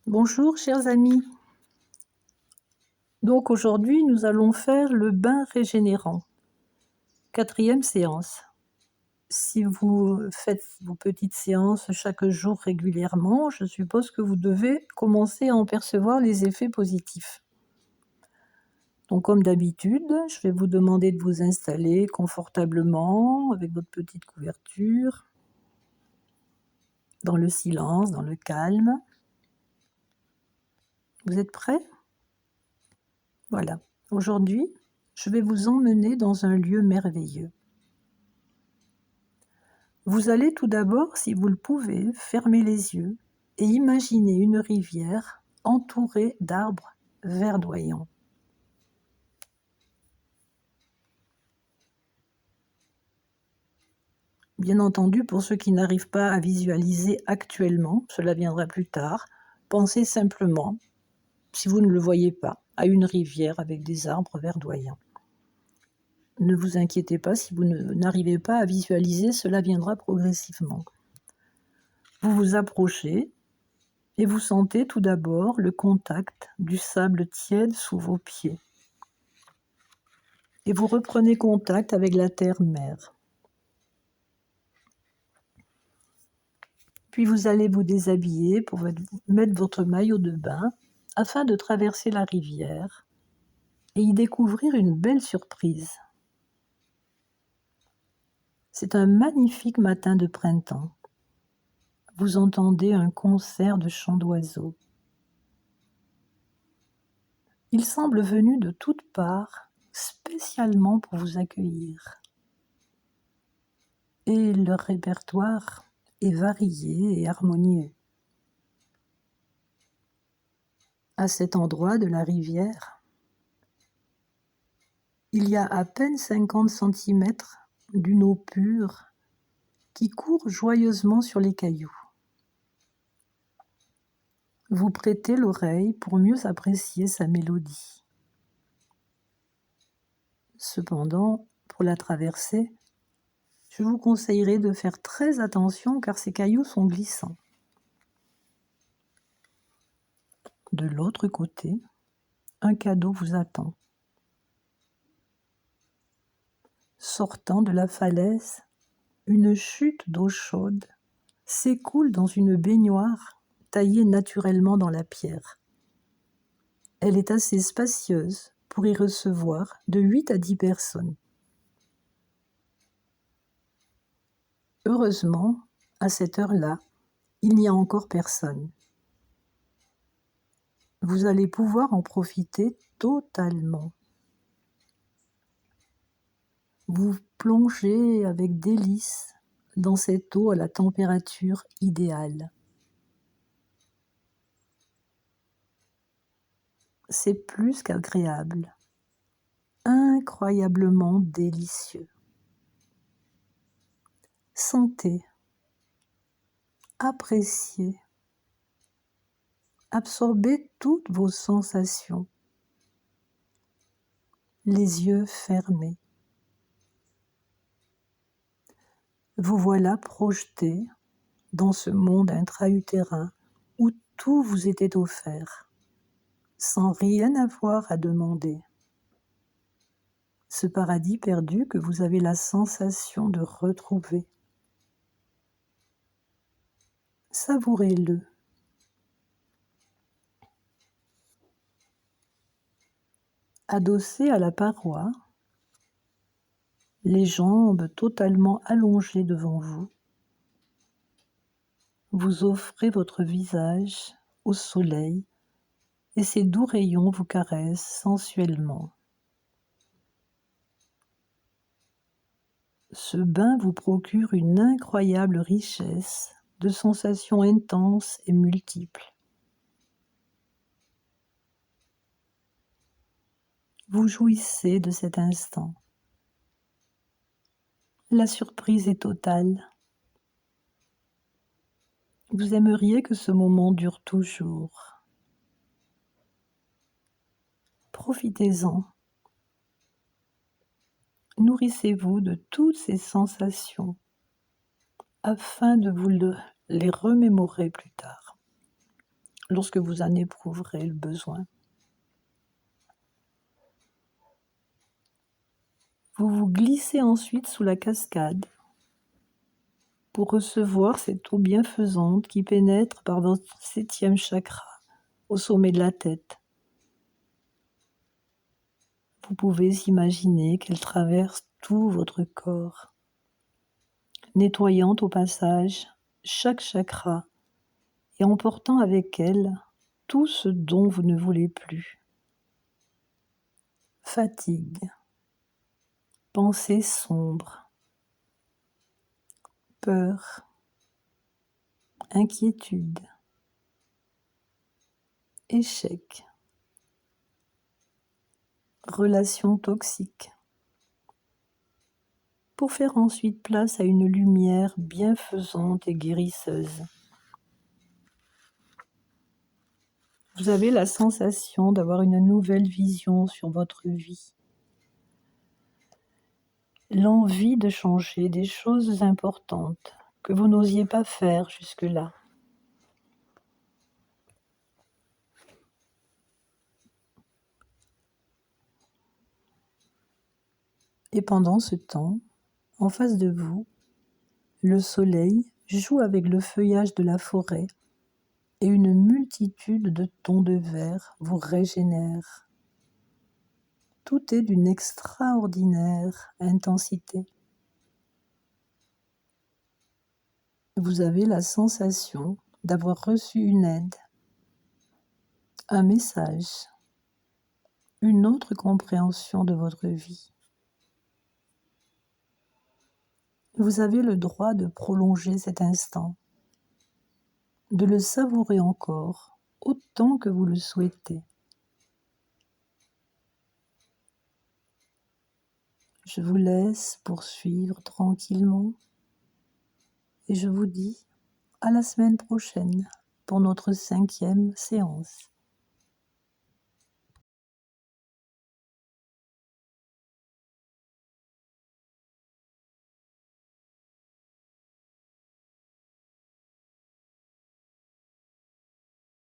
Bonjour chers amis, donc aujourd'hui nous allons faire le bain régénérant, 4e séance. Si vous faites vos petites séances chaque jour régulièrement, je suppose que vous devez commencer à en percevoir les effets positifs. Donc comme d'habitude, je vais vous demander de vous installer confortablement avec votre petite couverture, dans le silence, dans le calme. Vous êtes prêts? Voilà. Aujourd'hui, je vais vous emmener dans un lieu merveilleux. Vous allez tout d'abord, si vous le pouvez, fermer les yeux et imaginer une rivière entourée d'arbres verdoyants. Bien entendu, pour ceux qui n'arrivent pas à visualiser actuellement, cela viendra plus tard, pensez simplement, si vous ne le voyez pas, à une rivière avec des arbres verdoyants. Ne vous inquiétez pas, si vous n'arrivez pas à visualiser, cela viendra progressivement. Vous vous approchez et vous sentez tout d'abord le contact du sable tiède sous vos pieds. Et vous reprenez contact avec la terre-mère. Puis vous allez vous déshabiller pour mettre votre maillot de bain afin de traverser la rivière et y découvrir une belle surprise. C'est un magnifique matin de printemps. Vous entendez un concert de chants d'oiseaux. Ils semblent venus de toutes parts, spécialement pour vous accueillir. Et leur répertoire est varié et harmonieux. À cet endroit de la rivière, il y a à peine 50 centimètres d'une eau pure qui court joyeusement sur les cailloux. Vous prêtez l'oreille pour mieux apprécier sa mélodie. Cependant, pour la traverser, je vous conseillerais de faire très attention car ces cailloux sont glissants. De l'autre côté, un cadeau vous attend. Sortant de la falaise, une chute d'eau chaude s'écoule dans une baignoire taillée naturellement dans la pierre. Elle est assez spacieuse pour y recevoir de 8 à 10 personnes. Heureusement, à cette heure-là, il n'y a encore personne. Vous allez pouvoir en profiter totalement. Vous plongez avec délice dans cette eau à la température idéale. C'est plus qu'agréable, incroyablement délicieux. Sentez, appréciez, absorbez toutes vos sensations, les yeux fermés. Vous voilà projeté dans ce monde intra-utérin où tout vous était offert, sans rien avoir à demander. Ce paradis perdu que vous avez la sensation de retrouver. Savourez-le. Adossé à la paroi, les jambes totalement allongées devant vous, vous offrez votre visage au soleil et ses doux rayons vous caressent sensuellement. Ce bain vous procure une incroyable richesse de sensations intenses et multiples. Vous jouissez de cet instant. La surprise est totale. Vous aimeriez que ce moment dure toujours. Profitez-en. Nourrissez-vous de toutes ces sensations afin de vous les remémorer plus tard. lorsque vous en éprouverez le besoin. Vous vous glissez ensuite sous la cascade pour recevoir cette eau bienfaisante qui pénètre par votre 7e chakra, au sommet de la tête. Vous pouvez imaginer qu'elle traverse tout votre corps, nettoyant au passage chaque chakra et emportant avec elle tout ce dont vous ne voulez plus. Fatigue, pensées sombres, peur, inquiétude, échec, relations toxiques, pour faire ensuite place à une lumière bienfaisante et guérisseuse. Vous avez la sensation d'avoir une nouvelle vision sur votre vie, l'envie de changer des choses importantes que vous n'osiez pas faire jusque-là. Et pendant ce temps, en face de vous, le soleil joue avec le feuillage de la forêt et une multitude de tons de vert vous régénèrent. Tout est d'une extraordinaire intensité. Vous avez la sensation d'avoir reçu une aide, un message, une autre compréhension de votre vie. Vous avez le droit de prolonger cet instant, de le savourer encore autant que vous le souhaitez. Je vous laisse poursuivre tranquillement et je vous dis à la semaine prochaine pour notre 5e séance.